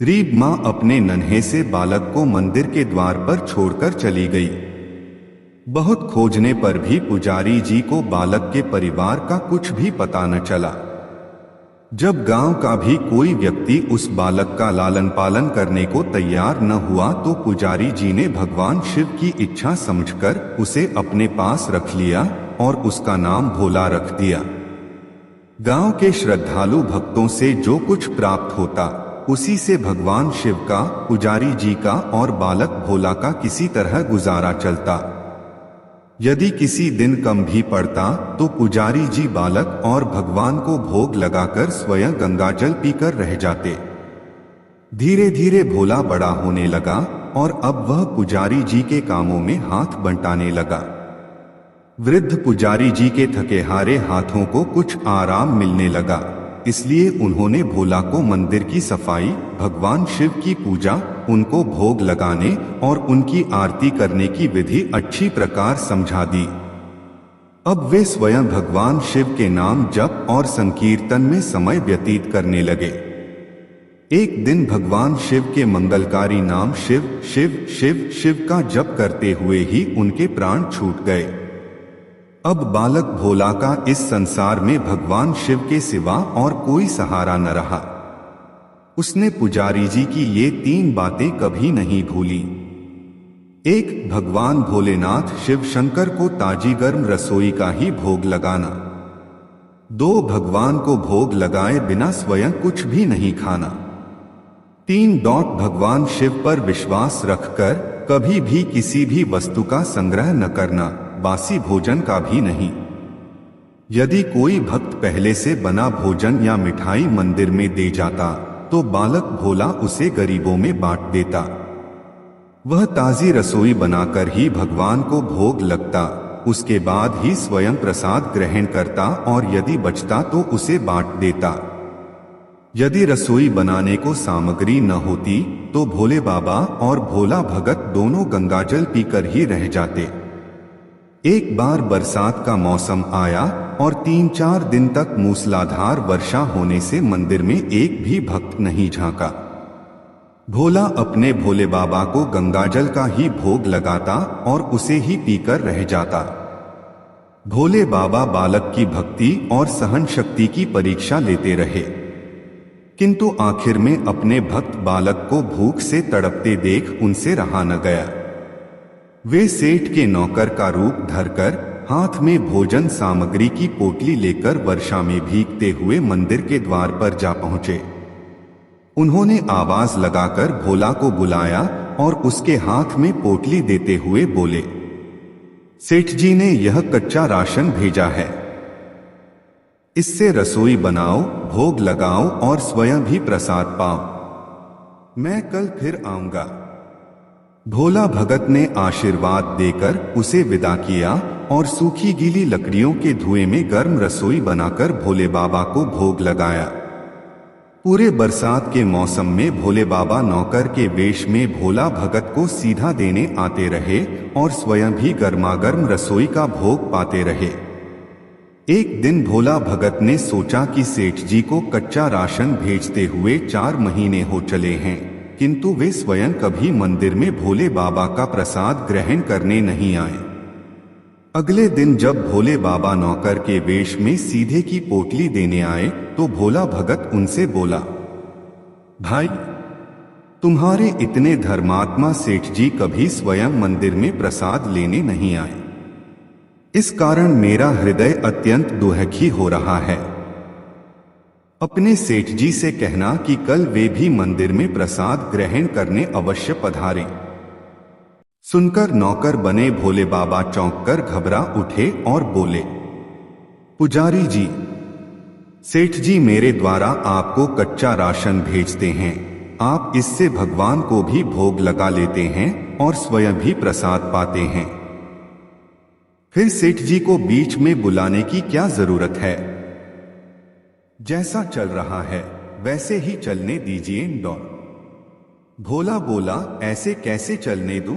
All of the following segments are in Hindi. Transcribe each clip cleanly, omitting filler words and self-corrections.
गरीब माँ अपने नन्हे से बालक को मंदिर के द्वार पर छोड़कर चली गई। बहुत खोजने पर भी पुजारी जी को बालक के परिवार का कुछ भी पता न चला। जब गांव का भी कोई व्यक्ति उस बालक का लालन पालन करने को तैयार न हुआ तो पुजारी जी ने भगवान शिव की इच्छा समझकर उसे अपने पास रख लिया और उसका नाम भोला रख दिया। गांव के श्रद्धालु भक्तों से जो कुछ प्राप्त होता उसी से भगवान शिव का, पुजारी जी का और बालक भोला का किसी तरह गुजारा चलता। यदि किसी दिन कम भी पड़ता तो पुजारी जी बालक और भगवान को भोग लगाकर स्वयं गंगाजल पीकर रह जाते। धीरे धीरे भोला बड़ा होने लगा और अब वह पुजारी जी के कामों में हाथ बंटाने लगा। वृद्ध पुजारी जी के थके हारे हाथों को कुछ आराम मिलने लगा, इसलिए उन्होंने भोला को मंदिर की सफाई, भगवान शिव की पूजा, उनको भोग लगाने और उनकी आरती करने की विधि अच्छी प्रकार समझा दी। अब वे स्वयं भगवान शिव के नाम जप और संकीर्तन में समय व्यतीत करने लगे। एक दिन भगवान शिव के मंगलकारी नाम शिव शिव शिव शिव का जप करते हुए ही उनके प्राण छूट गए। अब बालक भोला का इस संसार में भगवान शिव के सिवा और कोई सहारा न रहा। उसने पुजारी जी की ये 3 बातें कभी नहीं भूली। 1. भगवान भोलेनाथ शिव शंकर को ताजी गर्म रसोई का ही भोग लगाना। 2. भगवान को भोग लगाए बिना स्वयं कुछ भी नहीं खाना। 3. भगवान शिव पर विश्वास रखकर कभी भी किसी भी वस्तु का संग्रह न करना, बासी भोजन का भी नहीं। यदि कोई भक्त पहले से बना भोजन या मिठाई मंदिर में दे जाता तो बालक भोला उसे गरीबों में बांट देता। वह ताजी रसोई बनाकर ही भगवान को भोग लगता, उसके बाद ही स्वयं प्रसाद ग्रहण करता और यदि बचता तो उसे बांट देता। यदि रसोई बनाने को सामग्री न होती तो भोले बाबा और भोला भगत दोनों गंगाजल पीकर ही रह जाते। एक बार बरसात का मौसम आया और 3-4 दिन तक मूसलाधार वर्षा होने से मंदिर में एक भी भक्त नहीं झांका। भोला अपने भोले बाबा को गंगाजल का ही भोग लगाता और उसे ही पीकर रह जाता। भोले बाबा बालक की भक्ति और सहन शक्ति की परीक्षा लेते रहे, किंतु आखिर में अपने भक्त बालक को भूख से तड़पते देख उनसे रहा न गया। वे सेठ के नौकर का रूप धरकर हाथ में भोजन सामग्री की पोटली लेकर वर्षा में भीगते हुए मंदिर के द्वार पर जा पहुंचे। उन्होंने आवाज लगाकर भोला को बुलाया और उसके हाथ में पोटली देते हुए बोले, सेठ जी ने यह कच्चा राशन भेजा है, इससे रसोई बनाओ, भोग लगाओ और स्वयं भी प्रसाद पाओ। मैं कल फिर आऊंगा। भोला भगत ने आशीर्वाद देकर उसे विदा किया और सूखी गीली लकड़ियों के धुएं में गर्म रसोई बनाकर भोले बाबा को भोग लगाया। पूरे बरसात के मौसम में भोले बाबा नौकर के वेश में भोला भगत को सीधा देने आते रहे और स्वयं भी गर्मागर्म रसोई का भोग पाते रहे। एक दिन भोला भगत ने सोचा कि सेठ जी को कच्चा राशन भेजते हुए 4 महीने हो चले हैं, किंतु वे स्वयं कभी मंदिर में भोले बाबा का प्रसाद ग्रहण करने नहीं आए। अगले दिन जब भोले बाबा नौकर के वेश में सीधे की पोटली देने आए तो भोला भगत उनसे बोला, भाई, तुम्हारे इतने धर्मात्मा सेठ जी कभी स्वयं मंदिर में प्रसाद लेने नहीं आए। इस कारण मेरा हृदय अत्यंत दुखी हो रहा है। अपने सेठ जी से कहना कि कल वे भी मंदिर में प्रसाद ग्रहण करने अवश्य पधारें। सुनकर नौकर बने भोले बाबा चौंककर घबरा उठे और बोले, पुजारी जी, सेठ जी मेरे द्वारा आपको कच्चा राशन भेजते हैं, आप इससे भगवान को भी भोग लगा लेते हैं और स्वयं भी प्रसाद पाते हैं। फिर सेठ जी को बीच में बुलाने की क्या जरूरत है? जैसा चल रहा है वैसे ही चलने दीजिए। भोला बोला, ऐसे कैसे चलने दूं?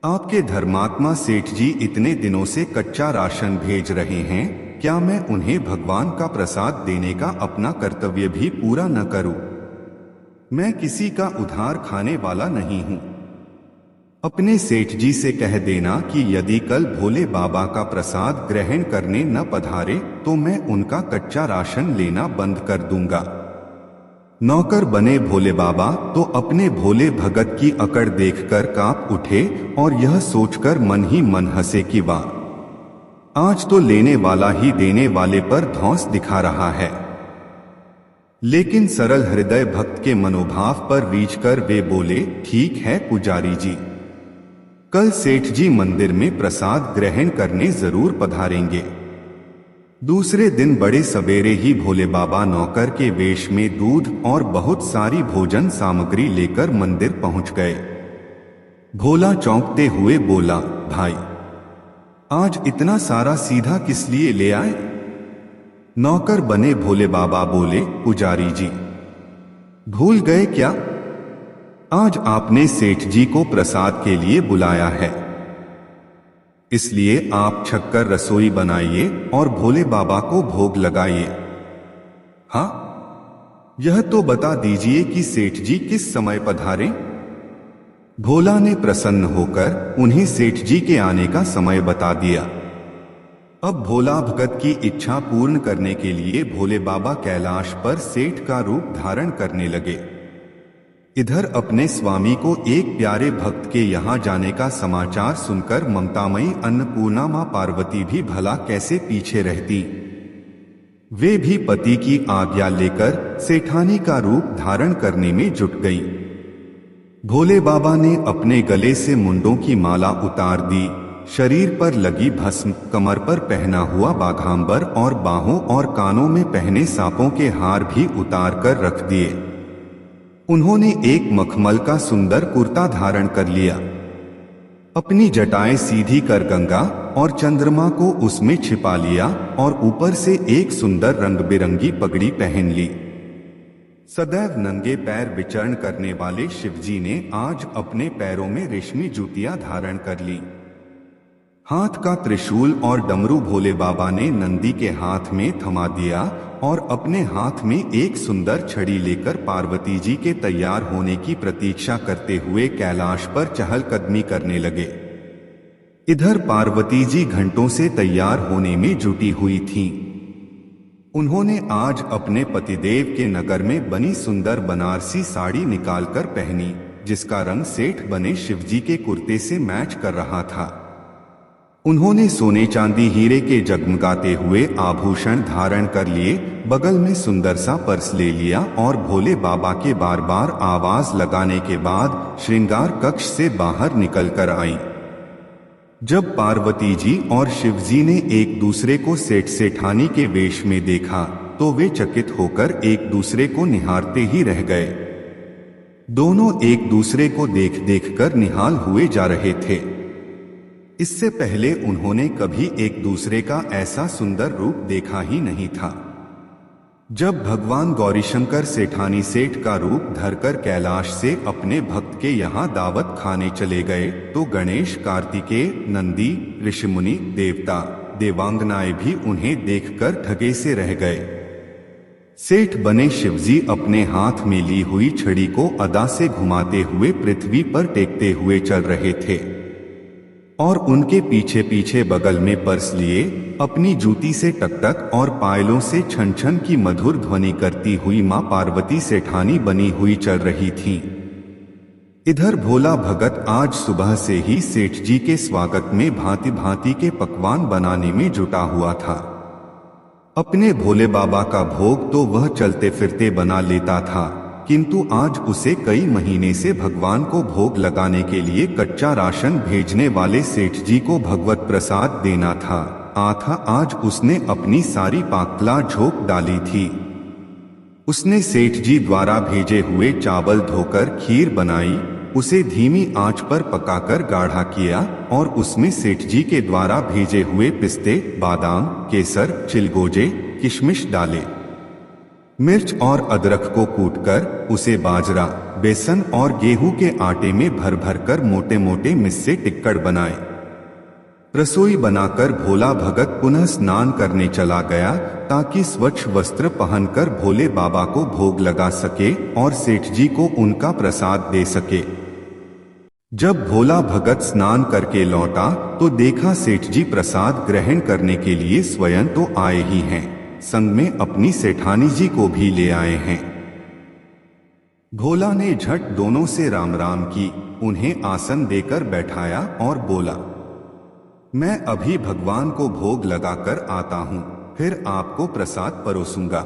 आपके धर्मात्मा सेठ जी इतने दिनों से कच्चा राशन भेज रहे हैं, क्या मैं उन्हें भगवान का प्रसाद देने का अपना कर्तव्य भी पूरा न करूं? मैं किसी का उधार खाने वाला नहीं हूं। अपने सेठ जी से कह देना कि यदि कल भोले बाबा का प्रसाद ग्रहण करने न पधारे तो मैं उनका कच्चा राशन लेना बंद कर दूंगा। नौकर बने भोले बाबा तो अपने भोले भगत की अकड़ देखकर कांप उठे और यह सोचकर मन ही मन हंसे कि वाह, आज तो लेने वाला ही देने वाले पर धौंस दिखा रहा है। लेकिन सरल हृदय भक्त के मनोभाव पर रीझकर वे बोले, ठीक है पुजारी जी, कल सेठ जी मंदिर में प्रसाद ग्रहण करने जरूर पधारेंगे। दूसरे दिन बड़े सवेरे ही भोले बाबा नौकर के वेश में दूध और बहुत सारी भोजन सामग्री लेकर मंदिर पहुंच गए। भोला चौंकते हुए बोला, भाई आज इतना सारा सीधा किस लिए ले आए? नौकर बने भोले बाबा बोले, पुजारी जी भूल गए क्या? आज आपने सेठ जी को प्रसाद के लिए बुलाया है, इसलिए आप छक्कर रसोई बनाइए और भोले बाबा को भोग लगाइए। हाँ, यह तो बता दीजिए कि सेठ जी किस समय पधारे? भोला ने प्रसन्न होकर उन्हें सेठ जी के आने का समय बता दिया। अब भोला भगत की इच्छा पूर्ण करने के लिए भोले बाबा कैलाश पर सेठ का रूप धारण करने लगे। इधर अपने स्वामी को एक प्यारे भक्त के यहाँ जाने का समाचार सुनकर ममतामयी अन्नपूर्णा मां पार्वती भी भला कैसे पीछे रहती। वे भी पति की आज्ञा लेकर सेठानी का रूप धारण करने में जुट गई। भोले बाबा ने अपने गले से मुंडों की माला उतार दी, शरीर पर लगी भस्म, कमर पर पहना हुआ बाघांबर और बाहों और कानों में पहने सांपों के हार भी उतार कर रख दिए। उन्होंने एक मखमल का सुंदर कुर्ता धारण कर लिया, अपनी जटाएं सीधी कर गंगा और चंद्रमा को उसमें छिपा लिया और ऊपर से एक सुंदर रंग बिरंगी पगड़ी पहन ली। सदैव नंगे पैर विचरण करने वाले शिवजी ने आज अपने पैरों में रेशमी जूतियां धारण कर ली। हाथ का त्रिशूल और डमरू भोले बाबा ने नंदी के हाथ में थमा दिया और अपने हाथ में एक सुंदर छड़ी लेकर पार्वती जी के तैयार होने की प्रतीक्षा करते हुए कैलाश पर चहलकदमी करने लगे। इधर पार्वती जी घंटों से तैयार होने में जुटी हुई थीं। उन्होंने आज अपने पतिदेव के नगर में बनी सुंदर बनारसी साड़ी निकालकर पहनी, जिसका रंग सेठ बने शिवजी के कुर्ते से मैच कर रहा था। उन्होंने सोने चांदी हीरे के जगमगाते हुए आभूषण धारण कर लिए, बगल में सुंदर सा पर्स ले लिया और भोले बाबा के बार बार आवाज लगाने के बाद श्रृंगार कक्ष से बाहर निकल कर आई। जब पार्वती जी और शिवजी ने एक दूसरे को सेठ सेठानी के वेश में देखा तो वे चकित होकर एक दूसरे को निहारते ही रह गए। दोनों एक दूसरे को देख देख कर निहाल हुए जा रहे थे। इससे पहले उन्होंने कभी एक दूसरे का ऐसा सुंदर रूप देखा ही नहीं था। जब भगवान गौरीशंकर सेठानी सेठ का रूप धरकर कैलाश से अपने भक्त के यहाँ दावत खाने चले गए तो गणेश, कार्तिकेय, नंदी, ऋषिमुनि, देवता, देवांगनाएं भी उन्हें देखकर ठगे से रह गए। सेठ बने शिवजी अपने हाथ में ली हुई छड़ी को अदा से घुमाते हुए पृथ्वी पर टेकते हुए चल रहे थे और उनके पीछे पीछे बगल में पर्स लिए अपनी जूती से टकटक और पायलों से छन छन की मधुर ध्वनि करती हुई मां पार्वती सेठानी बनी हुई चल रही थी। इधर भोला भगत आज सुबह से ही सेठ जी के स्वागत में भांति भांति के पकवान बनाने में जुटा हुआ था। अपने भोले बाबा का भोग तो वह चलते फिरते बना लेता था, किंतु आज उसे कई महीने से भगवान को भोग लगाने के लिए कच्चा राशन भेजने वाले सेठ जी को भगवत प्रसाद देना था। आज उसने अपनी सारी पाकला झोंक डाली थी। उसने सेठ जी द्वारा भेजे हुए चावल धोकर खीर बनाई, उसे धीमी आंच पर पकाकर गाढ़ा किया और उसमें सेठ जी के द्वारा भेजे हुए पिस्ते, बादाम, केसर, चिलगोजे, किशमिश डाले। मिर्च और अदरक को कूटकर उसे बाजरा, बेसन और गेहूं के आटे में भर भर कर मोटे मोटे मिस्से टिक्कड़ बनाए। रसोई बनाकर भोला भगत पुनः स्नान करने चला गया ताकि स्वच्छ वस्त्र पहनकर भोले बाबा को भोग लगा सके और सेठ जी को उनका प्रसाद दे सके। जब भोला भगत स्नान करके लौटा तो देखा सेठ जी प्रसाद ग्रहण करने के लिए स्वयं तो आए ही हैं, संग में अपनी सेठानी जी को भी ले आए हैं। भोला ने झट दोनों से राम राम की, उन्हें आसन देकर बैठाया और बोला, मैं अभी भगवान को भोग लगाकर आता हूं, फिर आपको प्रसाद परोसूंगा।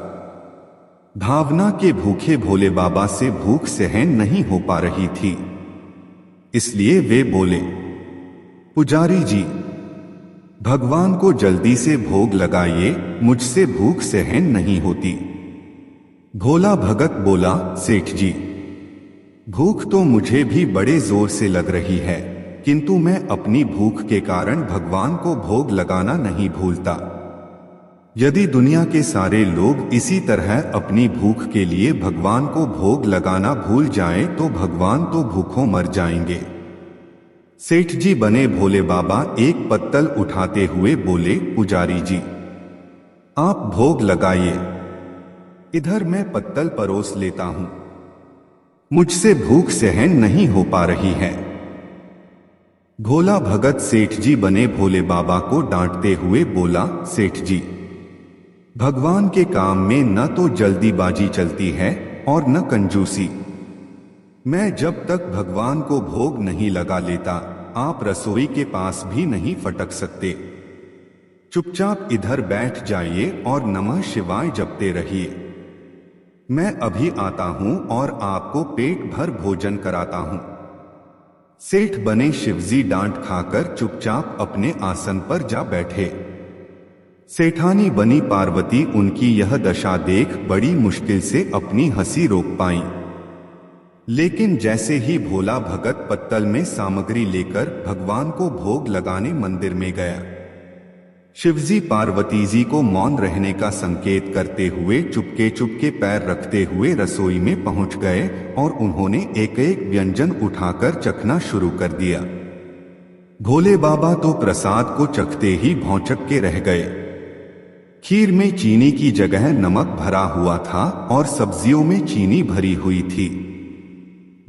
भावना के भूखे भोले बाबा से भूख सहन नहीं हो पा रही थी, इसलिए वे बोले, पुजारी जी, भगवान को जल्दी से भोग लगाइए, मुझसे भूख सहन नहीं होती। भोला भगत बोला, सेठ जी, भूख तो मुझे भी बड़े जोर से लग रही है, किंतु मैं अपनी भूख के कारण भगवान को भोग लगाना नहीं भूलता। यदि दुनिया के सारे लोग इसी तरह अपनी भूख के लिए भगवान को भोग लगाना भूल जाएं तो भगवान तो भूखों मर जाएंगे। सेठ जी बने भोले बाबा एक पत्तल उठाते हुए बोले, पुजारी जी, आप भोग लगाइए, इधर मैं पत्तल परोस लेता हूं, मुझसे भूख सहन नहीं हो पा रही है। भोला भगत सेठ जी बने भोले बाबा को डांटते हुए बोला, सेठ जी, भगवान के काम में न तो जल्दीबाजी चलती है और न कंजूसी। मैं जब तक भगवान को भोग नहीं लगा लेता, आप रसोई के पास भी नहीं फटक सकते। चुपचाप इधर बैठ जाइए और नमः शिवाय जपते रहिए। मैं अभी आता हूं और आपको पेट भर भोजन कराता हूं। सेठ बने शिवजी डांट खाकर चुपचाप अपने आसन पर जा बैठे। सेठानी बनी पार्वती उनकी यह दशा देख बड़ी मुश्किल से अपनी हंसी रोक पाई। लेकिन जैसे ही भोला भगत पत्तल में सामग्री लेकर भगवान को भोग लगाने मंदिर में गया, शिवजी पार्वती जी को मौन रहने का संकेत करते हुए चुपके चुपके पैर रखते हुए रसोई में पहुंच गए और उन्होंने एक एक व्यंजन उठाकर चखना शुरू कर दिया। भोले बाबा तो प्रसाद को चखते ही भौंचक के रह गए। खीर में चीनी की जगह नमक भरा हुआ था और सब्जियों में चीनी भरी हुई थी।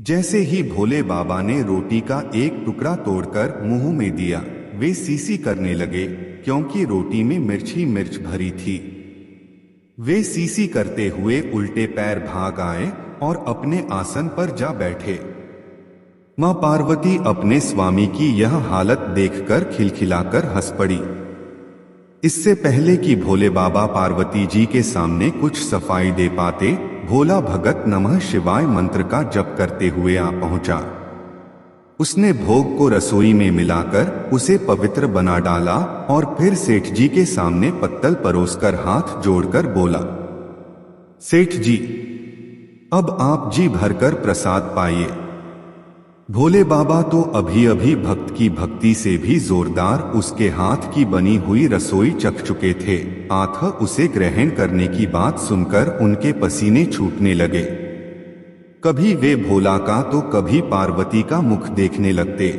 जैसे ही भोले बाबा ने रोटी का एक टुकड़ा तोड़कर मुंह में दिया, वे सीसी करने लगे, क्योंकि रोटी में मिर्च ही मिर्च भरी थी। वे सीसी करते हुए उल्टे पैर भाग आए और अपने आसन पर जा बैठे। मां पार्वती अपने स्वामी की यह हालत देखकर खिलखिलाकर हंस पड़ी। इससे पहले कि भोले बाबा पार्वती जी के सामने कुछ सफाई दे पाते, भोला भगत नमः शिवाय मंत्र का जप करते हुए आ पहुंचा। उसने भोग को रसोई में मिलाकर उसे पवित्र बना डाला और फिर सेठ जी के सामने पत्तल परोसकर हाथ जोड़कर बोला, सेठ जी, अब आप जी भरकर प्रसाद पाइए। भोले बाबा तो अभी अभी भक्त की भक्ति से भी जोरदार उसके हाथ की बनी हुई रसोई चख चुके थे। आथ उसे ग्रहण करने की बात सुनकर उनके पसीने छूटने लगे। कभी वे भोला का तो कभी पार्वती का मुख देखने लगते।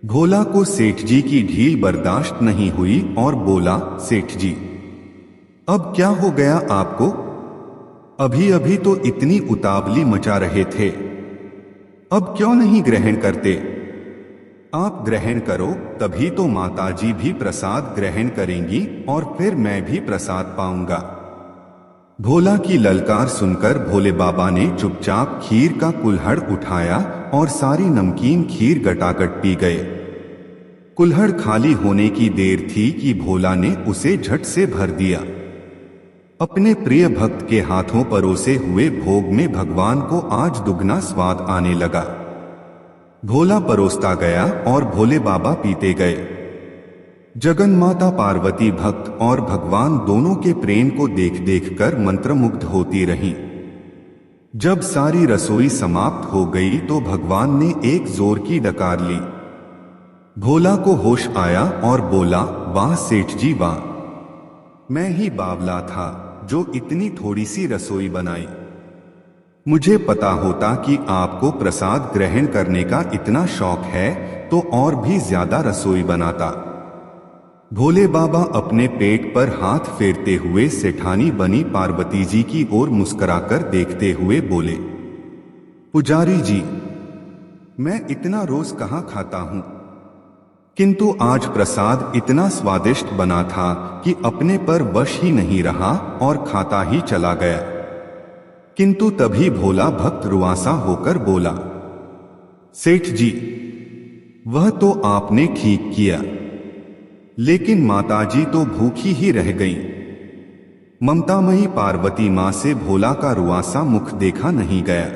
भोला को सेठ जी की ढील बर्दाश्त नहीं हुई और बोला, सेठ जी, अब क्या हो गया आपको? अभी अभी तो इतनी उतावली मचा रहे थे, अब क्यों नहीं ग्रहण करते? आप ग्रहण करो, तभी तो माताजी भी प्रसाद ग्रहण करेंगी और फिर मैं भी प्रसाद पाऊंगा। भोला की ललकार सुनकर भोले बाबा ने चुपचाप खीर का कुल्हड़ उठाया और सारी नमकीन खीर गटागट पी गए। कुल्हड़ खाली होने की देर थी कि भोला ने उसे झट से भर दिया। अपने प्रिय भक्त के हाथों परोसे हुए भोग में भगवान को आज दुगना स्वाद आने लगा। भोला परोसता गया और भोले बाबा पीते गए। जगन्माता पार्वती भक्त और भगवान दोनों के प्रेम को देख देख कर मंत्रमुग्ध होती रहीं। जब सारी रसोई समाप्त हो गई तो भगवान ने एक जोर की डकार ली। भोला को होश आया और बोला, वाह सेठ जी वाह, मैं ही बावला था जो इतनी थोड़ी सी रसोई बनाई। मुझे पता होता कि आपको प्रसाद ग्रहण करने का इतना शौक है तो और भी ज्यादा रसोई बनाता। भोले बाबा अपने पेट पर हाथ फेरते हुए सेठानी बनी पार्वती जी की ओर मुस्कुराकर देखते हुए बोले, पुजारी जी, मैं इतना रोज कहाँ खाता हूं, किंतु आज प्रसाद इतना स्वादिष्ट बना था कि अपने पर वश ही नहीं रहा और खाता ही चला गया। किंतु तभी भोला भक्त रुआसा होकर बोला, सेठ जी, वह तो आपने ठीक किया, लेकिन माताजी तो भूखी ही रह गईं। ममतामयी पार्वती मां से भोला का रुआसा मुख देखा नहीं गया।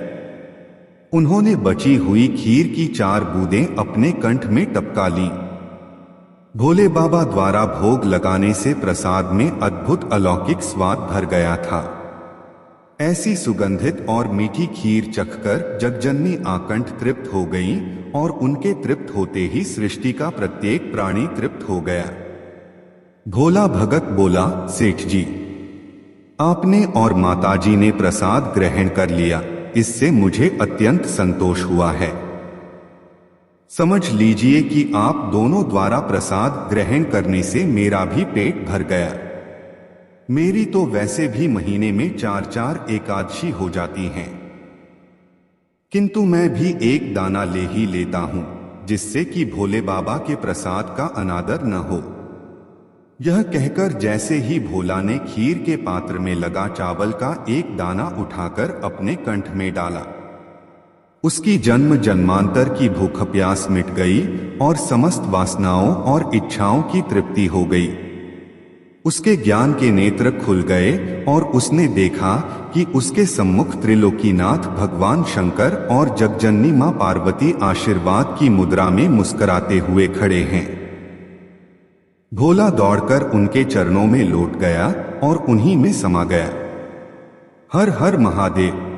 उन्होंने बची हुई खीर की 4 बूंदें अपने कंठ में टपका ली। भोले बाबा द्वारा भोग लगाने से प्रसाद में अद्भुत अलौकिक स्वाद भर गया था। ऐसी सुगंधित और मीठी खीर चखकर जगजननी आकंठ तृप्त हो गईं और उनके तृप्त होते ही सृष्टि का प्रत्येक प्राणी तृप्त हो गया। भोला भगत बोला, सेठ जी, आपने और माताजी ने प्रसाद ग्रहण कर लिया, इससे मुझे अत्यंत संतोष हुआ है। समझ लीजिए कि आप दोनों द्वारा प्रसाद ग्रहण करने से मेरा भी पेट भर गया। मेरी तो वैसे भी महीने में 4-4 एकादशी हो जाती हैं, किंतु मैं भी एक दाना ले ही लेता हूं, जिससे कि भोले बाबा के प्रसाद का अनादर न हो। यह कहकर जैसे ही भोला ने खीर के पात्र में लगा चावल का एक दाना उठाकर अपने कंठ में डाला, उसकी जन्म जन्मांतर की भूख प्यास मिट गई और समस्त वासनाओं और इच्छाओं की तृप्ति हो गई। उसके ज्ञान के नेत्र खुल गए और उसने देखा कि उसके सम्मुख त्रिलोकीनाथ भगवान शंकर और जगजननी मां पार्वती आशीर्वाद की मुद्रा में मुस्कुराते हुए खड़े हैं। भोला दौड़कर उनके चरणों में लौट गया और उन्हीं में समा गया। हर हर महादेव।